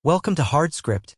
Welcome to HardScript.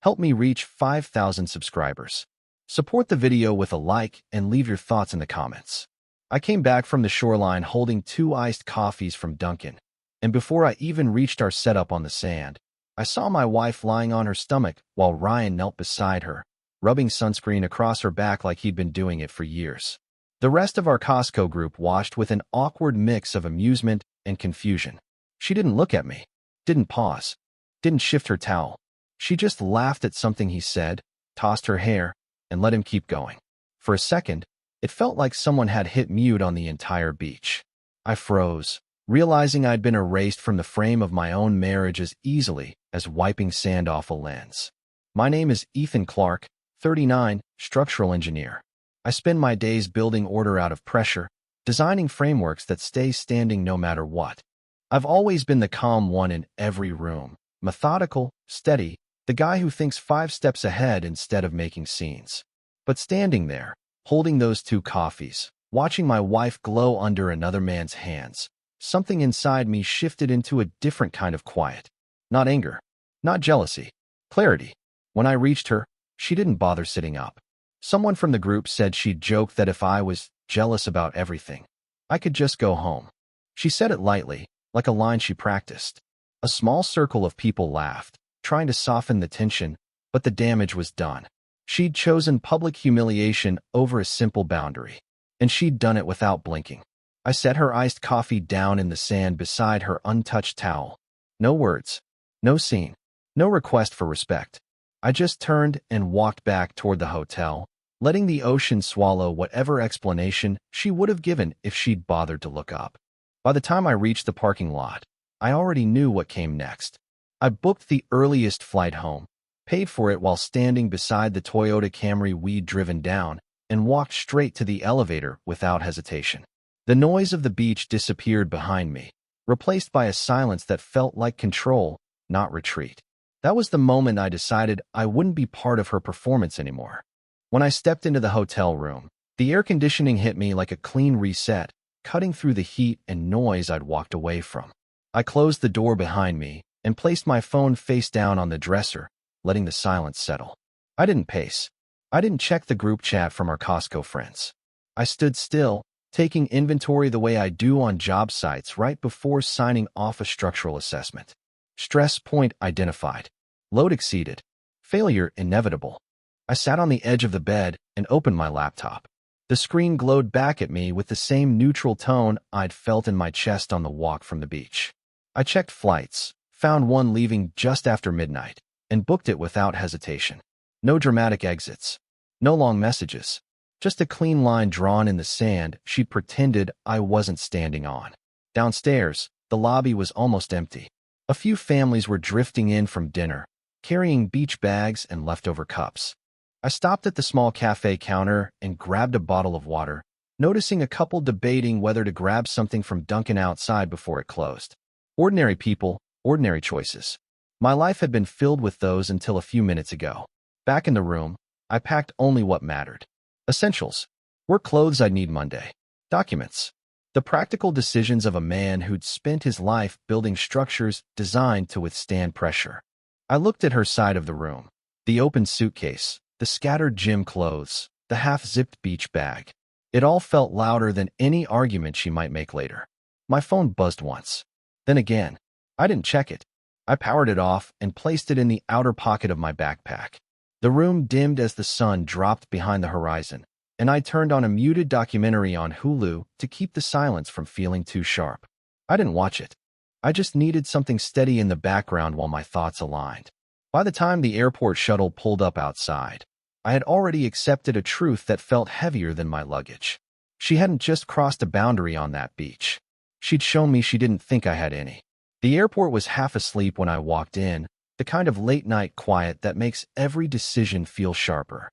Help me reach 5,000 subscribers. Support the video with a like and leave your thoughts in the comments. I came back from the shoreline holding 2 iced coffees from Dunkin', and before I even reached our setup on the sand, I saw my wife lying on her stomach while Ryan knelt beside her, rubbing sunscreen across her back like he'd been doing it for years. The rest of our Costco group watched with an awkward mix of amusement and confusion. She didn't look at me, didn't pause, didn't shift her towel. She just laughed at something he said, tossed her hair, and let him keep going. For a second, it felt like someone had hit mute on the entire beach. I froze, realizing I'd been erased from the frame of my own marriage as easily as wiping sand off a lens. My name is Ethan Clark, 39, structural engineer. I spend my days building order out of pressure, designing frameworks that stay standing no matter what. I've always been the calm one in every room, methodical, steady, the guy who thinks 5 steps ahead instead of making scenes. But standing there, holding those 2 coffees, watching my wife glow under another man's hands, something inside me shifted into a different kind of quiet. Not anger, not jealousy, clarity. When I reached her, she didn't bother sitting up. Someone from the group said she'd joked that if I was jealous about everything, I could just go home. She said it lightly, like a line she practiced. A small circle of people laughed, trying to soften the tension, but the damage was done. She'd chosen public humiliation over a simple boundary, and she'd done it without blinking. I set her iced coffee down in the sand beside her untouched towel. No words, no scene, no request for respect. I just turned and walked back toward the hotel, letting the ocean swallow whatever explanation she would have given if she'd bothered to look up. By the time I reached the parking lot, I already knew what came next. I booked the earliest flight home, paid for it while standing beside the Toyota Camry we'd driven down, and walked straight to the elevator without hesitation. The noise of the beach disappeared behind me, replaced by a silence that felt like control, not retreat. That was the moment I decided I wouldn't be part of her performance anymore. When I stepped into the hotel room, the air conditioning hit me like a clean reset, cutting through the heat and noise I'd walked away from. I closed the door behind me and placed my phone face down on the dresser, letting the silence settle. I didn't pace. I didn't check the group chat from our Costco friends. I stood still, taking inventory the way I do on job sites right before signing off a structural assessment. Stress point identified. Load exceeded. Failure inevitable. I sat on the edge of the bed and opened my laptop. The screen glowed back at me with the same neutral tone I'd felt in my chest on the walk from the beach. I checked flights, found one leaving just after midnight, and booked it without hesitation. No dramatic exits. No long messages. Just a clean line drawn in the sand she'd pretended I wasn't standing on. Downstairs, the lobby was almost empty. A few families were drifting in from dinner, carrying beach bags and leftover cups. I stopped at the small cafe counter and grabbed a bottle of water, noticing a couple debating whether to grab something from Dunkin' outside before it closed. Ordinary people, ordinary choices. My life had been filled with those until a few minutes ago. Back in the room, I packed only what mattered. Essentials. Work clothes I'd need Monday. Documents. The practical decisions of a man who'd spent his life building structures designed to withstand pressure. I looked at her side of the room. The open suitcase, the scattered gym clothes, the half-zipped beach bag. It all felt louder than any argument she might make later. My phone buzzed once. Then again. I didn't check it. I powered it off and placed it in the outer pocket of my backpack. The room dimmed as the sun dropped behind the horizon, and I turned on a muted documentary on Hulu to keep the silence from feeling too sharp. I didn't watch it. I just needed something steady in the background while my thoughts aligned. By the time the airport shuttle pulled up outside, I had already accepted a truth that felt heavier than my luggage. She hadn't just crossed a boundary on that beach. She'd shown me she didn't think I had any. The airport was half asleep when I walked in, the kind of late-night quiet that makes every decision feel sharper.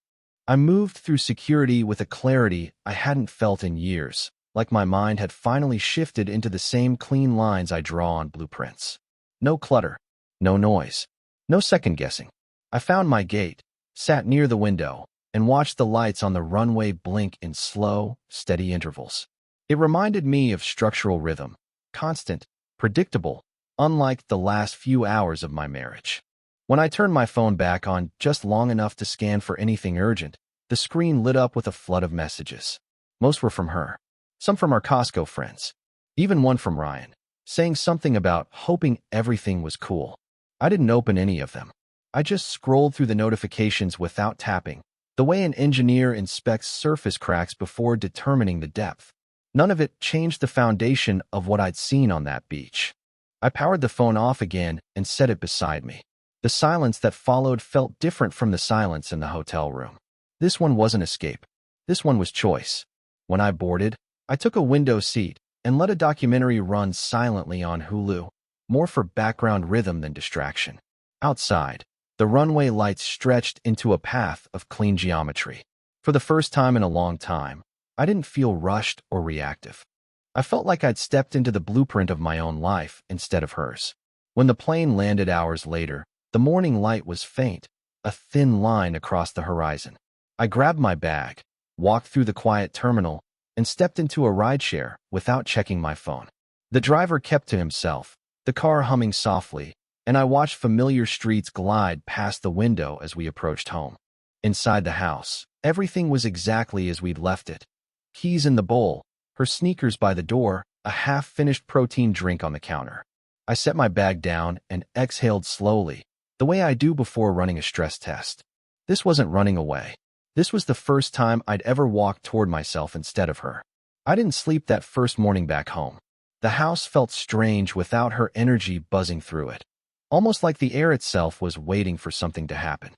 I moved through security with a clarity I hadn't felt in years, like my mind had finally shifted into the same clean lines I draw on blueprints. No clutter, no noise, no second-guessing. I found my gate, sat near the window, and watched the lights on the runway blink in slow, steady intervals. It reminded me of structural rhythm, constant, predictable, unlike the last few hours of my marriage. When I turned my phone back on just long enough to scan for anything urgent, the screen lit up with a flood of messages. Most were from her. Some from our Costco friends. Even one from Ryan, saying something about hoping everything was cool. I didn't open any of them. I just scrolled through the notifications without tapping, the way an engineer inspects surface cracks before determining the depth. None of it changed the foundation of what I'd seen on that beach. I powered the phone off again and set it beside me. The silence that followed felt different from the silence in the hotel room. This one wasn't escape. This one was choice. When I boarded, I took a window seat and let a documentary run silently on Hulu, more for background rhythm than distraction. Outside, the runway lights stretched into a path of clean geometry. For the first time in a long time, I didn't feel rushed or reactive. I felt like I'd stepped into the blueprint of my own life instead of hers. When the plane landed hours later, the morning light was faint, a thin line across the horizon. I grabbed my bag, walked through the quiet terminal, and stepped into a rideshare without checking my phone. The driver kept to himself, the car humming softly, and I watched familiar streets glide past the window as we approached home. Inside the house, everything was exactly as we'd left it. Keys in the bowl, her sneakers by the door, a half-finished protein drink on the counter. I set my bag down and exhaled slowly, the way I do before running a stress test. This wasn't running away. This was the first time I'd ever walked toward myself instead of her. I didn't sleep that first morning back home. The house felt strange without her energy buzzing through it, almost like the air itself was waiting for something to happen.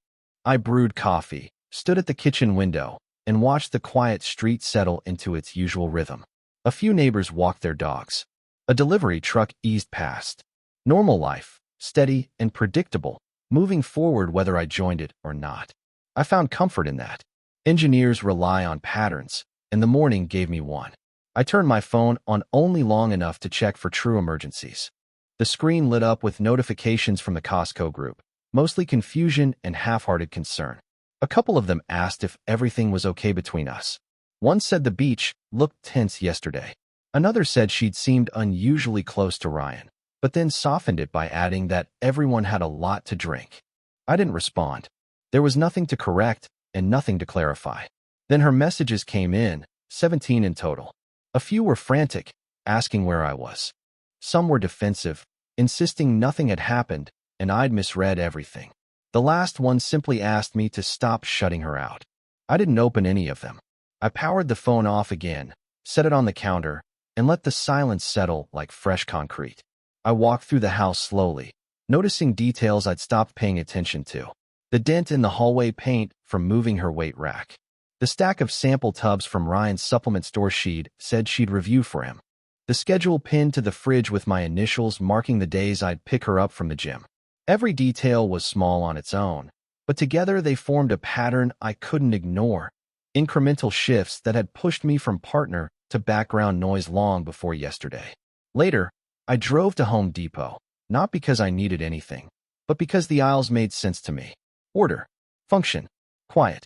I brewed coffee, stood at the kitchen window, and watched the quiet street settle into its usual rhythm. A few neighbors walked their dogs. A delivery truck eased past. Normal life, steady and predictable, moving forward whether I joined it or not. I found comfort in that. Engineers rely on patterns, and the morning gave me one. I turned my phone on only long enough to check for true emergencies. The screen lit up with notifications from the Costco group, mostly confusion and half-hearted concern. A couple of them asked if everything was okay between us. One said the beach looked tense yesterday. Another said she'd seemed unusually close to Ryan, but then softened it by adding that everyone had a lot to drink. I didn't respond. There was nothing to correct and nothing to clarify. Then her messages came in, 17 in total. A few were frantic, asking where I was. Some were defensive, insisting nothing had happened and I'd misread everything. The last one simply asked me to stop shutting her out. I didn't open any of them. I powered the phone off again, set it on the counter, and let the silence settle like fresh concrete. I walked through the house slowly, noticing details I'd stopped paying attention to. The dent in the hallway paint from moving her weight rack. The stack of sample tubs from Ryan's supplement store she'd said she'd review for him. The schedule pinned to the fridge with my initials marking the days I'd pick her up from the gym. Every detail was small on its own, but together they formed a pattern I couldn't ignore. Incremental shifts that had pushed me from partner to background noise long before yesterday. Later, I drove to Home Depot, not because I needed anything, but because the aisles made sense to me. Order, function, quiet.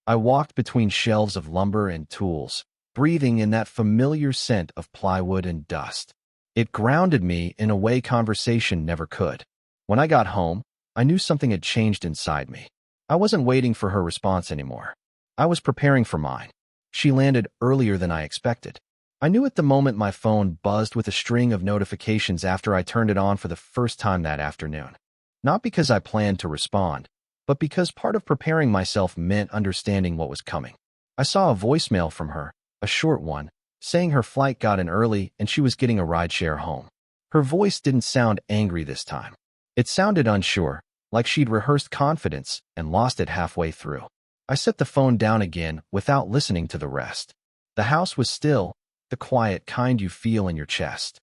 I walked between shelves of lumber and tools, breathing in that familiar scent of plywood and dust. It grounded me in a way conversation never could. When I got home, I knew something had changed inside me. I wasn't waiting for her response anymore. I was preparing for mine. She landed earlier than I expected. I knew at the moment my phone buzzed with a string of notifications after I turned it on for the first time that afternoon. Not because I planned to respond, but because part of preparing myself meant understanding what was coming. I saw a voicemail from her, a short one, saying her flight got in early and she was getting a rideshare home. Her voice didn't sound angry this time. It sounded unsure, like she'd rehearsed confidence and lost it halfway through. I set the phone down again without listening to the rest. The house was still, the quiet kind you feel in your chest.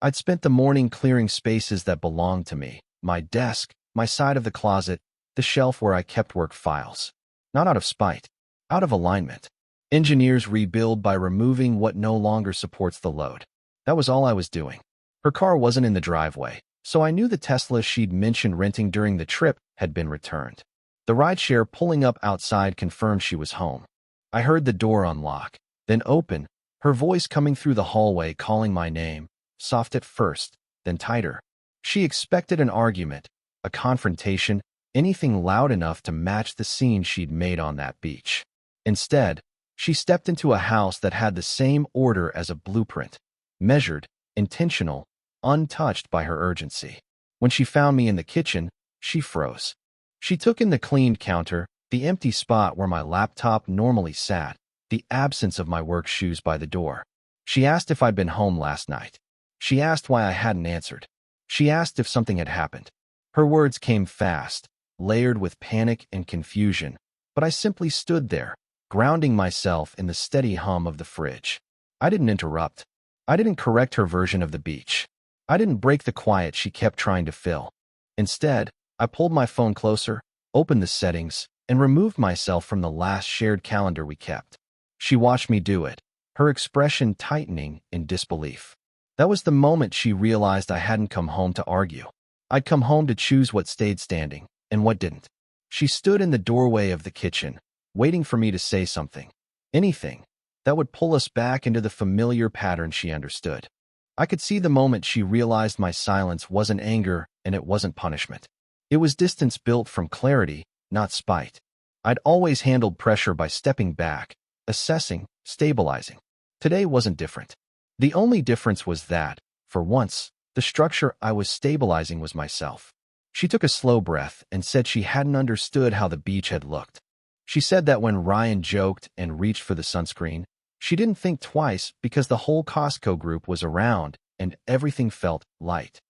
I'd spent the morning clearing spaces that belonged to me, my desk, my side of the closet, the shelf where I kept work files. Not out of spite, out of alignment. Engineers rebuild by removing what no longer supports the load. That was all I was doing. Her car wasn't in the driveway, so I knew the Tesla she'd mentioned renting during the trip had been returned. The rideshare pulling up outside confirmed she was home. I heard the door unlock, then open, her voice coming through the hallway calling my name, soft at first, then tighter. She expected an argument, a confrontation, anything loud enough to match the scene she'd made on that beach. Instead, she stepped into a house that had the same order as a blueprint, measured, intentional, untouched by her urgency. When she found me in the kitchen, she froze. She took in the cleaned counter, the empty spot where my laptop normally sat, the absence of my work shoes by the door. She asked if I'd been home last night. She asked why I hadn't answered. She asked if something had happened. Her words came fast, layered with panic and confusion, but I simply stood there, grounding myself in the steady hum of the fridge. I didn't interrupt. I didn't correct her version of the beach. I didn't break the quiet she kept trying to fill. Instead, I pulled my phone closer, opened the settings, and removed myself from the last shared calendar we kept. She watched me do it, her expression tightening in disbelief. That was the moment she realized I hadn't come home to argue. I'd come home to choose what stayed standing and what didn't. She stood in the doorway of the kitchen, waiting for me to say something, anything, that would pull us back into the familiar pattern she understood. I could see the moment she realized my silence wasn't anger and it wasn't punishment. It was distance built from clarity, not spite. I'd always handled pressure by stepping back, assessing, stabilizing. Today wasn't different. The only difference was that, for once, the structure I was stabilizing was myself. She took a slow breath and said she hadn't understood how the beach had looked. She said that when Ryan joked and reached for the sunscreen, she didn't think twice because the whole Costco group was around and everything felt light.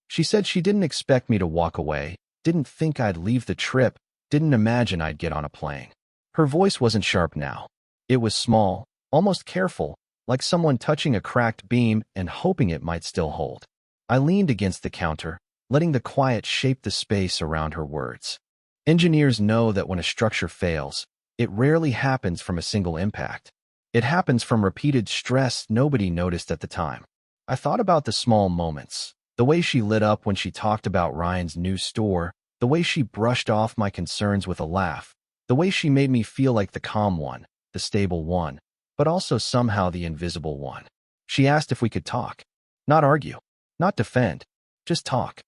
She said she didn't expect me to walk away, didn't think I'd leave the trip, didn't imagine I'd get on a plane. Her voice wasn't sharp now. It was small, almost careful, like someone touching a cracked beam and hoping it might still hold. I leaned against the counter, letting the quiet shape the space around her words. Engineers know that when a structure fails, it rarely happens from a single impact. It happens from repeated stress nobody noticed at the time. I thought about the small moments, the way she lit up when she talked about Ryan's new store, the way she brushed off my concerns with a laugh, the way she made me feel like the calm one, the stable one, but also somehow the invisible one. She asked if we could talk. Not argue. Not defend. Just talk.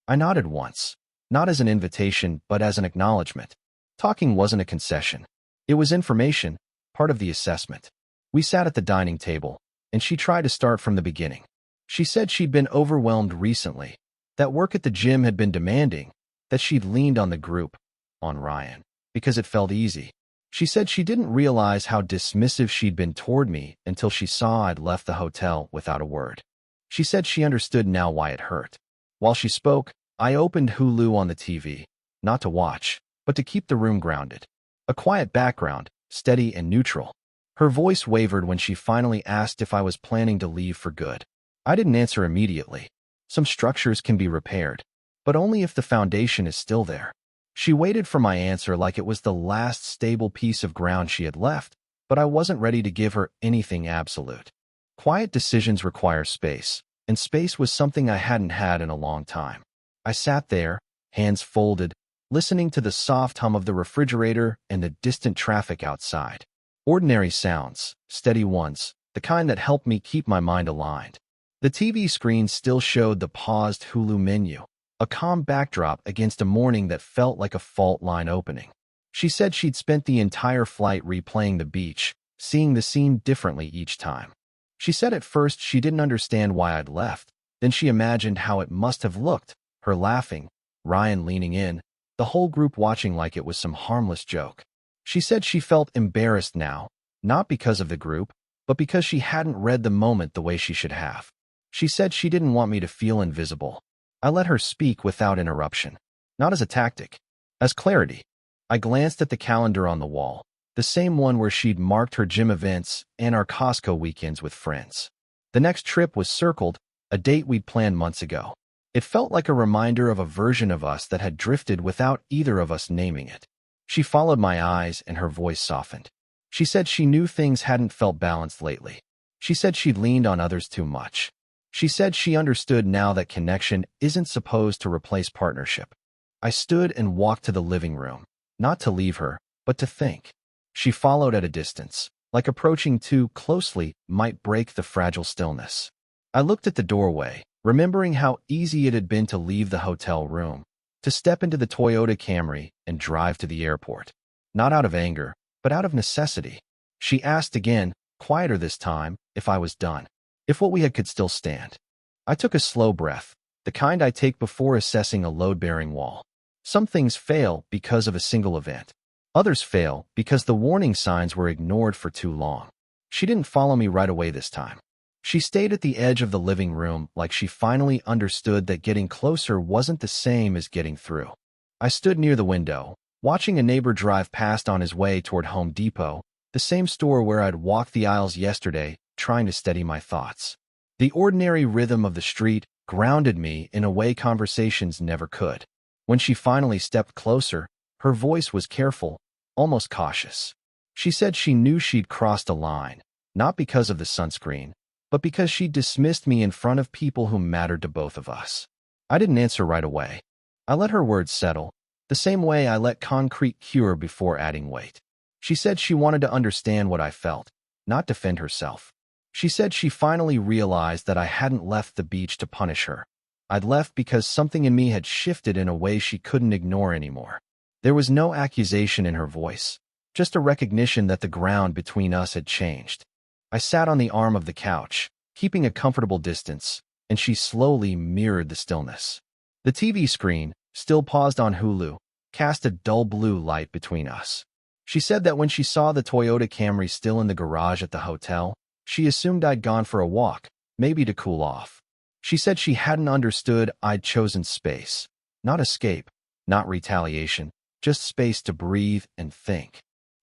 I nodded once. Not as an invitation, but as an acknowledgement. Talking wasn't a concession. It was information, part of the assessment. We sat at the dining table, and she tried to start from the beginning. She said she'd been overwhelmed recently, that work at the gym had been demanding, that she'd leaned on the group, on Ryan, because it felt easy. She said she didn't realize how dismissive she'd been toward me until she saw I'd left the hotel without a word. She said she understood now why it hurt. While she spoke, I opened Hulu on the TV, not to watch, but to keep the room grounded. A quiet background, steady and neutral. Her voice wavered when she finally asked if I was planning to leave for good. I didn't answer immediately. Some structures can be repaired, but only if the foundation is still there. She waited for my answer like it was the last stable piece of ground she had left, but I wasn't ready to give her anything absolute. Quiet decisions require space, and space was something I hadn't had in a long time. I sat there, hands folded, listening to the soft hum of the refrigerator and the distant traffic outside. Ordinary sounds, steady ones, the kind that helped me keep my mind aligned. The TV screen still showed the paused Hulu menu, a calm backdrop against a morning that felt like a fault line opening. She said she'd spent the entire flight replaying the beach, seeing the scene differently each time. She said at first she didn't understand why I'd left, then she imagined how it must have looked, her laughing, Ryan leaning in, the whole group watching like it was some harmless joke. She said she felt embarrassed now, not because of the group, but because she hadn't read the moment the way she should have. She said she didn't want me to feel invisible. I let her speak without interruption, not as a tactic, as clarity. I glanced at the calendar on the wall, the same one where she'd marked her gym events and our Costco weekends with friends. The next trip was circled, a date we'd planned months ago. It felt like a reminder of a version of us that had drifted without either of us naming it. She followed my eyes and her voice softened. She said she knew things hadn't felt balanced lately. She said she'd leaned on others too much. She said she understood now that connection isn't supposed to replace partnership. I stood and walked to the living room, not to leave her, but to think. She followed at a distance, like approaching too closely might break the fragile stillness. I looked at the doorway, remembering how easy it had been to leave the hotel room, to step into the Toyota Camry and drive to the airport. Not out of anger, but out of necessity. She asked again, quieter this time, if I was done, if what we had could still stand. I took a slow breath, the kind I take before assessing a load-bearing wall. Some things fail because of a single event. Others fail because the warning signs were ignored for too long. She didn't follow me right away this time. She stayed at the edge of the living room like she finally understood that getting closer wasn't the same as getting through. I stood near the window, watching a neighbor drive past on his way toward Home Depot, the same store where I'd walked the aisles yesterday, trying to steady my thoughts. The ordinary rhythm of the street grounded me in a way conversations never could. When she finally stepped closer, her voice was careful, almost cautious. She said she knew she'd crossed a line, not because of the sunscreen, but because she dismissed me in front of people who mattered to both of us. I didn't answer right away. I let her words settle, the same way I let concrete cure before adding weight. She said she wanted to understand what I felt, not defend herself. She said she finally realized that I hadn't left the beach to punish her. I'd left because something in me had shifted in a way she couldn't ignore anymore. There was no accusation in her voice, just a recognition that the ground between us had changed. I sat on the arm of the couch, keeping a comfortable distance, and she slowly mirrored the stillness. The TV screen, still paused on Hulu, cast a dull blue light between us. She said that when she saw the Toyota Camry still in the garage at the hotel, she assumed I'd gone for a walk, maybe to cool off. She said she hadn't understood I'd chosen space. Not escape, not retaliation, just space to breathe and think.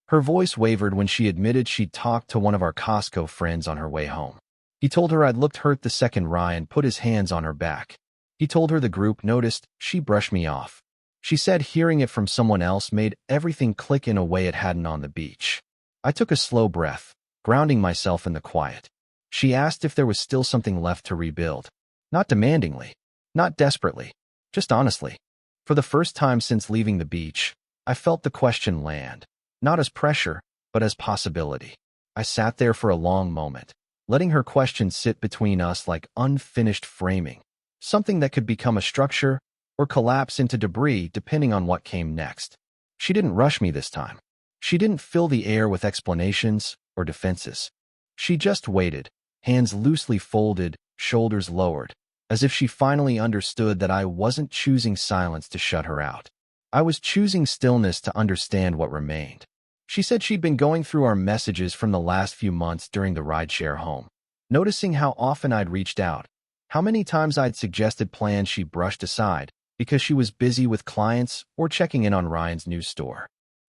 Her voice wavered when she admitted she'd talked to one of our Costco friends on her way home. He told her I'd looked hurt the second Ryan put his hands on her back. He told her the group noticed she brushed me off. She said hearing it from someone else made everything click in a way it hadn't on the beach. I took a slow breath, grounding myself in the quiet. She asked if there was still something left to rebuild. Not demandingly, not desperately, just honestly. For the first time since leaving the beach, I felt the question land, not as pressure, but as possibility. I sat there for a long moment, letting her question sit between us like unfinished framing, something that could become a structure or collapse into debris depending on what came next. She didn't rush me this time. She didn't fill the air with explanations or defenses. She just waited, hands loosely folded, shoulders lowered, as if she finally understood that I wasn't choosing silence to shut her out. I was choosing stillness to understand what remained. She said she'd been going through our messages from the last few months during the rideshare home, noticing how often I'd reached out, how many times I'd suggested plans she brushed aside because she was busy with clients or checking in on Ryan's new store.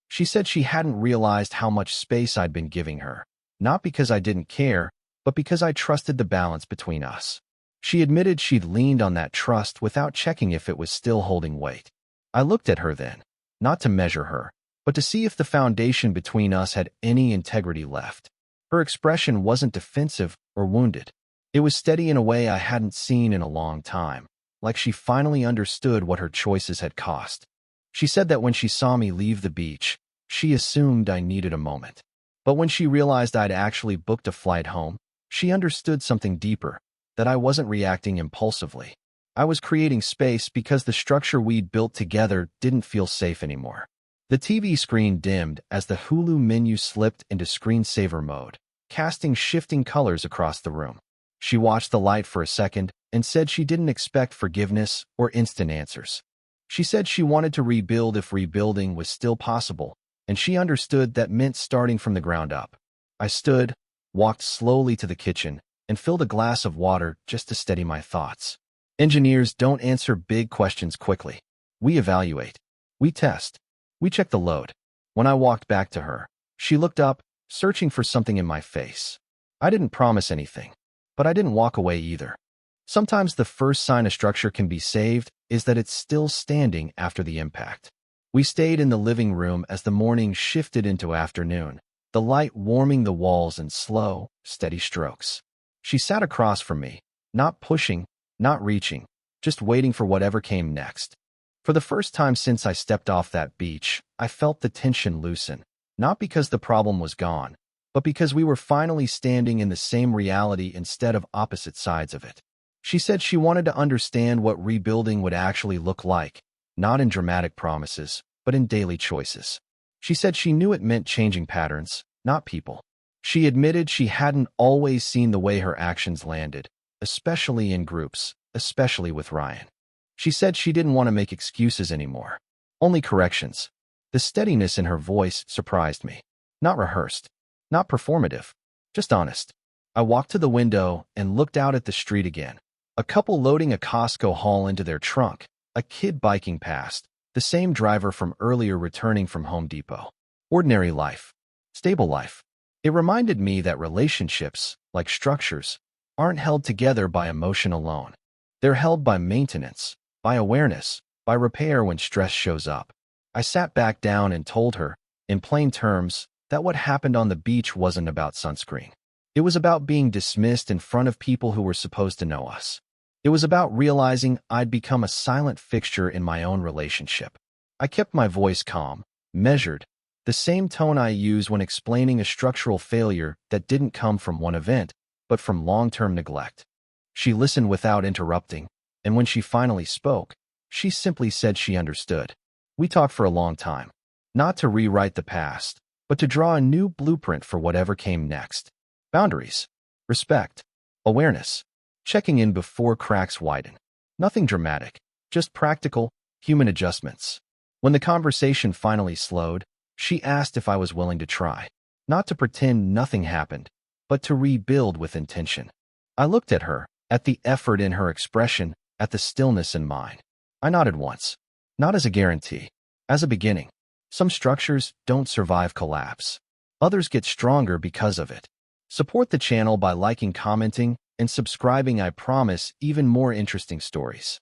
She said she hadn't realized how much space I'd been giving her, not because I didn't care, but because I trusted the balance between us. She admitted she'd leaned on that trust without checking if it was still holding weight. I looked at her then, not to measure her, but to see if the foundation between us had any integrity left. Her expression wasn't defensive or wounded. It was steady in a way I hadn't seen in a long time, like she finally understood what her choices had cost. She said that when she saw me leave the beach, she assumed I needed a moment. But when she realized I'd actually booked a flight home, she understood something deeper, that I wasn't reacting impulsively. I was creating space because the structure we'd built together didn't feel safe anymore. The TV screen dimmed as the Hulu menu slipped into screensaver mode, casting shifting colors across the room. She watched the light for a second and said she didn't expect forgiveness or instant answers. She said she wanted to rebuild if rebuilding was still possible, and she understood that meant starting from the ground up. I stood, walked slowly to the kitchen, and filled a glass of water just to steady my thoughts. Engineers don't answer big questions quickly. We evaluate. We test. We check the load. When I walked back to her, she looked up, searching for something in my face. I didn't promise anything, but I didn't walk away either. Sometimes the first sign a structure can be saved is that it's still standing after the impact. We stayed in the living room as the morning shifted into afternoon, the light warming the walls in slow, steady strokes. She sat across from me, not pushing, not reaching, just waiting for whatever came next. For the first time since I stepped off that beach, I felt the tension loosen, not because the problem was gone, but because we were finally standing in the same reality instead of opposite sides of it. She said she wanted to understand what rebuilding would actually look like, not in dramatic promises, but in daily choices. She said she knew it meant changing patterns, not people. She admitted she hadn't always seen the way her actions landed, especially in groups, especially with Ryan. She said she didn't want to make excuses anymore, only corrections. The steadiness in her voice surprised me. Not rehearsed, not performative, just honest. I walked to the window and looked out at the street again. A couple loading a Costco haul into their trunk, a kid biking past, the same driver from earlier returning from Home Depot. Ordinary life. Stable life. It reminded me that relationships, like structures, aren't held together by emotion alone. They're held by maintenance, by awareness, by repair when stress shows up. I sat back down and told her, in plain terms, that what happened on the beach wasn't about sunscreen. It was about being dismissed in front of people who were supposed to know us. It was about realizing I'd become a silent fixture in my own relationship. I kept my voice calm, measured, the same tone I use when explaining a structural failure that didn't come from one event, but from long-term neglect. She listened without interrupting, and when she finally spoke, she simply said she understood. We talked for a long time, not to rewrite the past, but to draw a new blueprint for whatever came next. Boundaries, respect, awareness, checking in before cracks widen. Nothing dramatic, just practical, human adjustments. When the conversation finally slowed, she asked if I was willing to try, not to pretend nothing happened, but to rebuild with intention. I looked at her, at the effort in her expression, at the stillness in mine. I nodded once, not as a guarantee, as a beginning. Some structures don't survive collapse. Others get stronger because of it. Support the channel by liking, commenting, and subscribing. I promise even more interesting stories.